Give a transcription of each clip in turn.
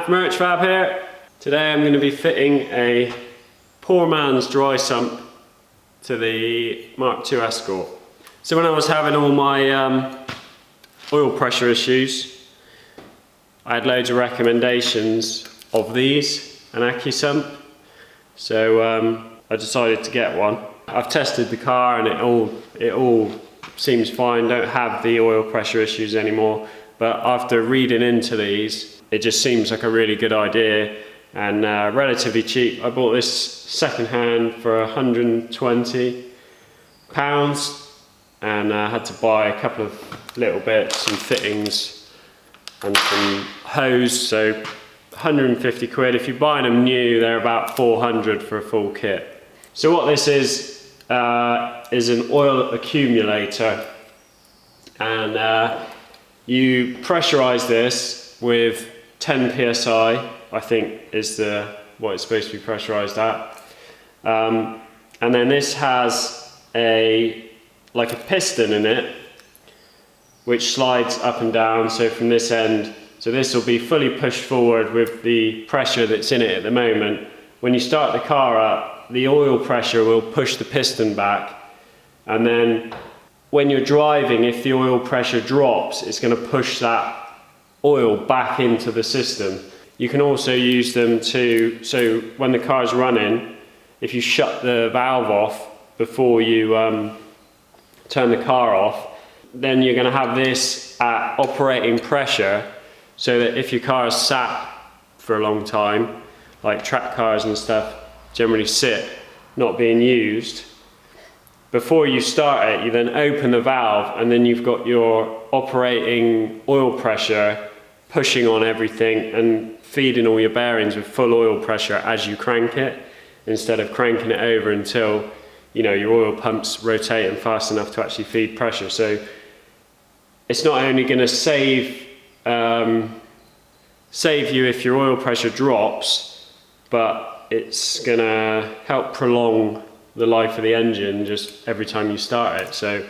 from Urchfab here. Today I'm going to be fitting a poor man's dry sump to the Mark II Escort. So when I was having all my oil pressure issues, I had loads of recommendations of these, an Accusump. So I decided to get one. I've tested the car and it all seems fine, don't have the oil pressure issues anymore. But after reading into these, it just seems like a really good idea and relatively cheap. I bought this second hand for £120 and I had to buy a couple of little bits, some fittings and some hose, so 150 quid. If you're buying them new, they're about 400 for a full kit. So what this is an oil accumulator, and you pressurize this with 10 psi, I think is what it's supposed to be pressurized at. And then this has like a piston in it, which slides up and down. So from this end, so this will be fully pushed forward with the pressure that's in it at the moment. When you start the car up, the oil pressure will push the piston back, and then when you're driving, if the oil pressure drops, it's going to push that oil back into the system. You can also use them so when the car's running, if you shut the valve off before you turn the car off, then you're going to have this at operating pressure, so that if your car is sat for a long time, like track cars and stuff generally sit, not being used, before you start it, you then open the valve, and then you've got your operating oil pressure pushing on everything and feeding all your bearings with full oil pressure as you crank it, instead of cranking it over until your oil pumps rotating fast enough to actually feed pressure. So it's not only going to save you if your oil pressure drops, but it's going to help prolong the life of the engine just every time you start it. So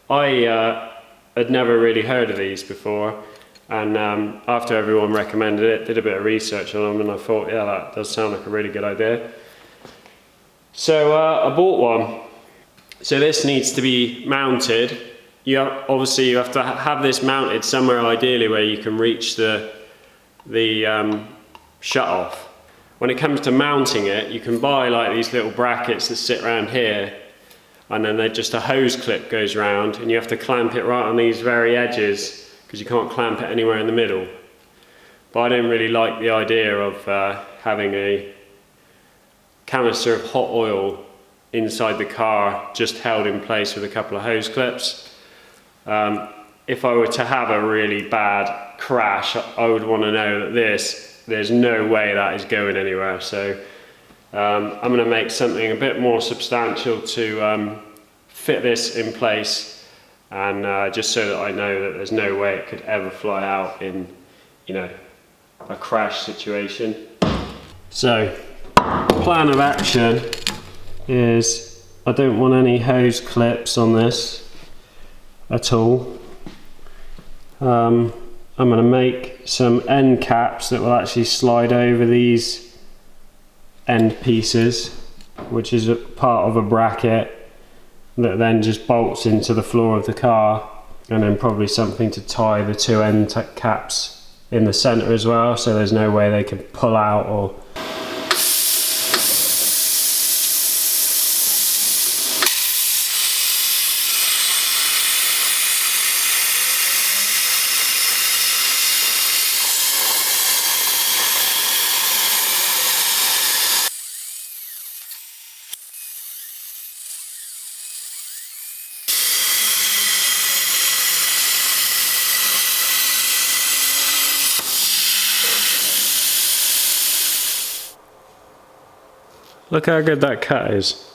I had never really heard of these before, and after everyone recommended it, did a bit of research on them, and I thought, yeah, that does sound like a really good idea. So I bought one. So this needs to be mounted. Obviously you have to have this mounted somewhere, ideally where you can reach the shut off. When it comes to mounting it, you can buy like these little brackets that sit around here, and then just a hose clip goes around, and you have to clamp it right on these very edges because you can't clamp it anywhere in the middle. But I don't really like the idea of having a canister of hot oil inside the car just held in place with a couple of hose clips. If I were to have a really bad crash, I would want to know that there's no way that is going anywhere. So I'm going to make something a bit more substantial to fit this in place, and just so that I know that there's no way it could ever fly out in a crash situation. So plan of action is I don't want any hose clips on this at all. I'm going to make some end caps that will actually slide over these end pieces, which is a part of a bracket that then just bolts into the floor of the car, and then probably something to tie the two end caps in the center as well, so there's no way they can pull out or look how good that cut is.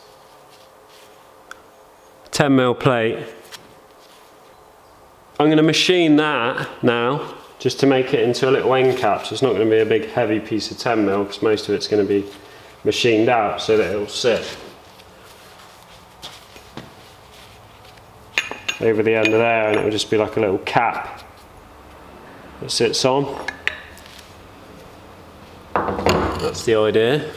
10mm plate. I'm going to machine that now, just to make it into a little end cap. So it's not going to be a big heavy piece of 10mm, because most of it's going to be machined out so that it'll sit over the end of there, and it will just be like a little cap that sits on. That's the idea.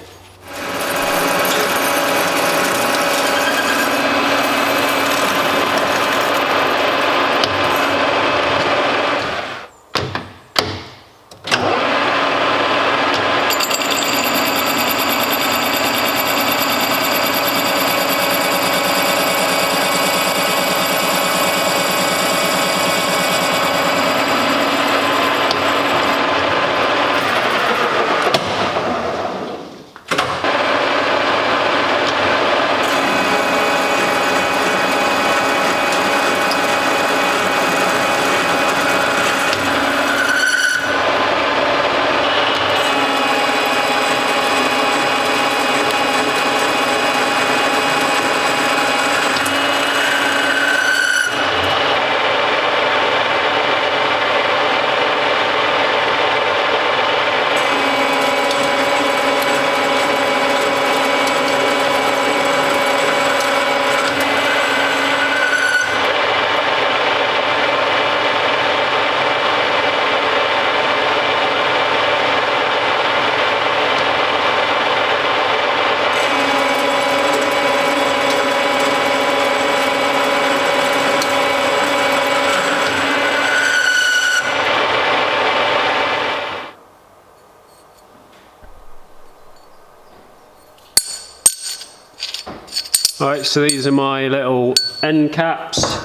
Alright, so these are my little end caps.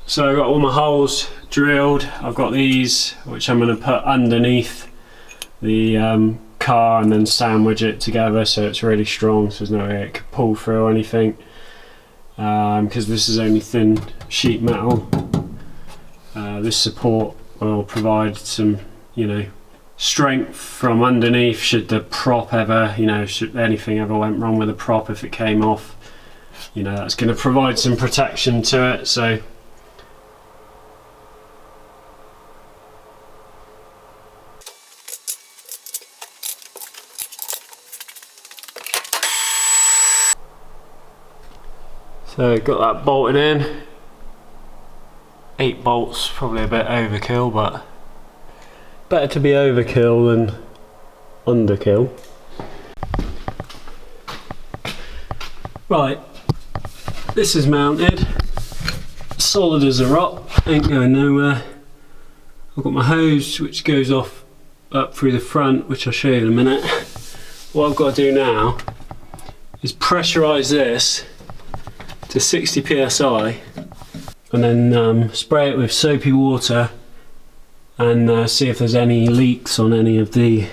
So I've got all my holes drilled. I've got these which I'm going to put underneath the car and then sandwich it together so it's really strong, so there's no way it could pull through or anything, because this is only thin sheet metal. This support will provide some, you know, strength from underneath should the prop ever, you know, should anything ever went wrong with the prop, if it came off, you know, that's going to provide some protection to it. So So got that bolted in. 8 bolts, probably a bit overkill, but better to be overkill than underkill. Right, this is mounted, solid as a rock, ain't going nowhere. I've got my hose which goes off up through the front, which I'll show you in a minute. What I've got to do now is pressurise this to 60 psi and then spray it with soapy water and see if there's any leaks on any of the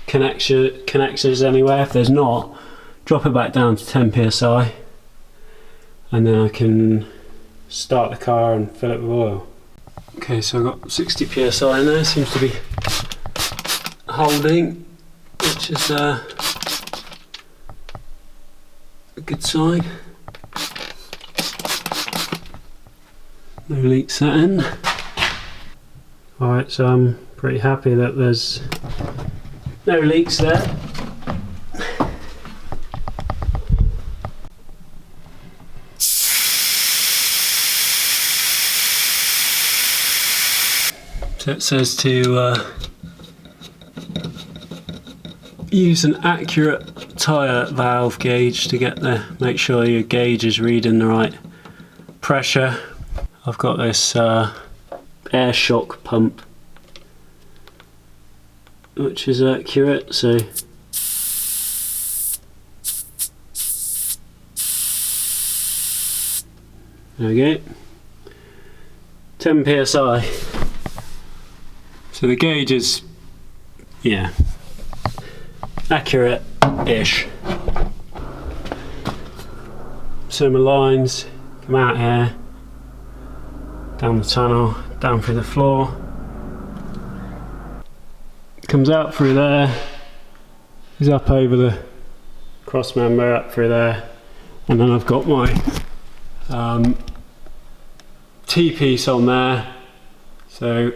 connectors anywhere. If there's not, drop it back down to 10 psi and then I can start the car and fill it with oil. Okay, so I've got 60 psi in there, seems to be holding, which is a good sign. No leaks that in. Alright, so I'm pretty happy that there's no leaks there. So it says to use an accurate tyre valve gauge to make sure your gauge is reading the right pressure. I've got this air shock pump which is accurate, so there we go, 10 psi. So the gauge is, yeah, accurate-ish. So my lines come out here, down the tunnel, down through the floor, comes out through there, is up over the cross member, up through there, and then I've got my T-piece on there. So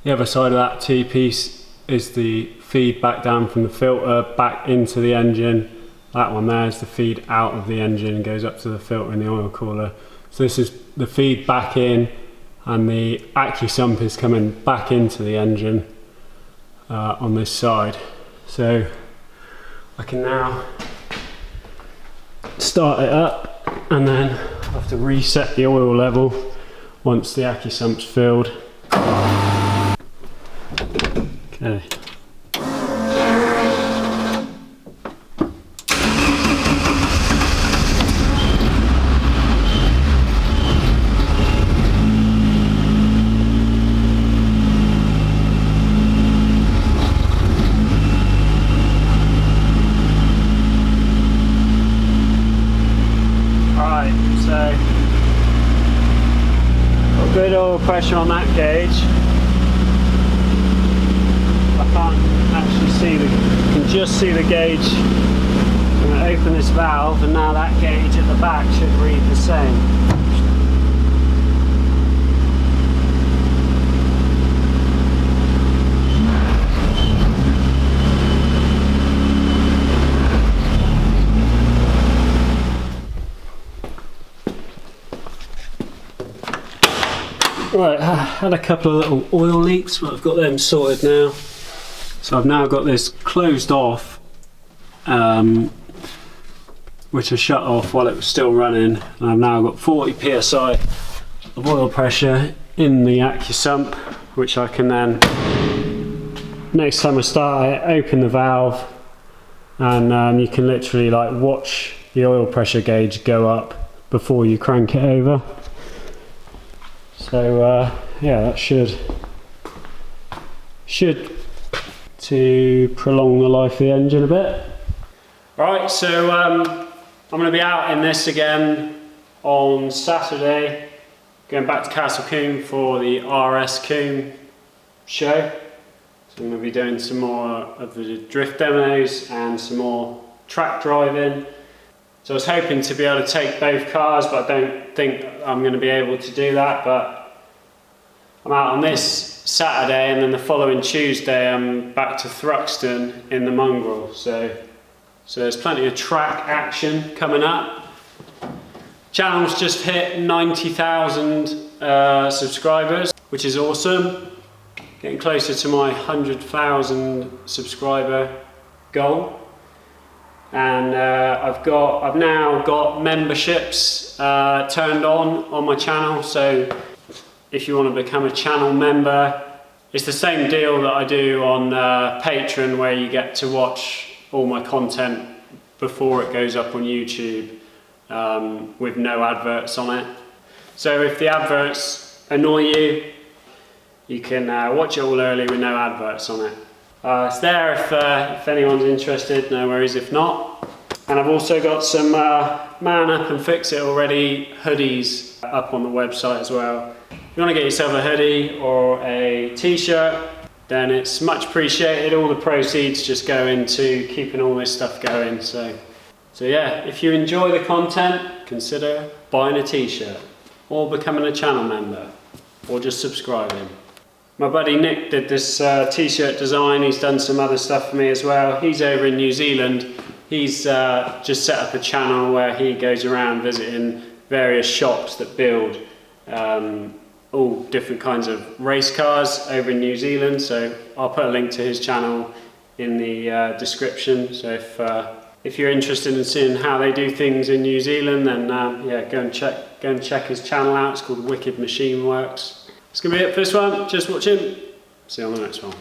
the other side of that T-piece is the feed back down from the filter back into the engine. That one there is the feed out of the engine and goes up to the filter in the oil cooler. So this is the feed back in, and the Accusump is coming back into the engine on this side. So I can now start it up, and then I have to reset the oil level once the Accusump's filled. Okay. Good oil pressure on that gauge. I can't actually see can just see the gauge. I'm going to open this valve, and now that gauge at the back should read the same. Right, I had a couple of little oil leaks, but I've got them sorted now. So I've now got this closed off, which I shut off while it was still running. And I've now got 40 psi of oil pressure in the Accusump, which I can then, next time I start it, open the valve, and you can literally like watch the oil pressure gauge go up before you crank it over. So yeah, that should to prolong the life of the engine a bit. Right, so I'm going to be out in this again on Saturday, going back to Castle Combe for the RS Combe show. So I'm going to be doing some more of the drift demos and some more track driving. So I was hoping to be able to take both cars, but I don't think I'm going to be able to do that. But I'm out on this Saturday, and then the following Tuesday I'm back to Thruxton in the Mongrel. So there's plenty of track action coming up. Channel's just hit 90,000 subscribers, which is awesome. Getting closer to my 100,000 subscriber goal. And I've now got memberships turned on my channel. So if you want to become a channel member, it's the same deal that I do on Patreon, where you get to watch all my content before it goes up on YouTube with no adverts on it. So if the adverts annoy you, you can watch it all early with no adverts on it. It's there if anyone's interested, no worries if not. And I've also got some Man Up and Fix It Already hoodies up on the website as well. If you want to get yourself a hoodie or a t-shirt, then it's much appreciated. All the proceeds just go into keeping all this stuff going. So yeah, if you enjoy the content, consider buying a t-shirt or becoming a channel member or just subscribing. My buddy Nick did this t-shirt design. He's done some other stuff for me as well. He's over in New Zealand. He's just set up a channel where he goes around visiting various shops that build all different kinds of race cars over in New Zealand. So I'll put a link to his channel in the description. So if you're interested in seeing how they do things in New Zealand, then yeah, go and check his channel out. It's called Wicked Machine Works. That's going to be it for this one. Just watching. See you on the next one.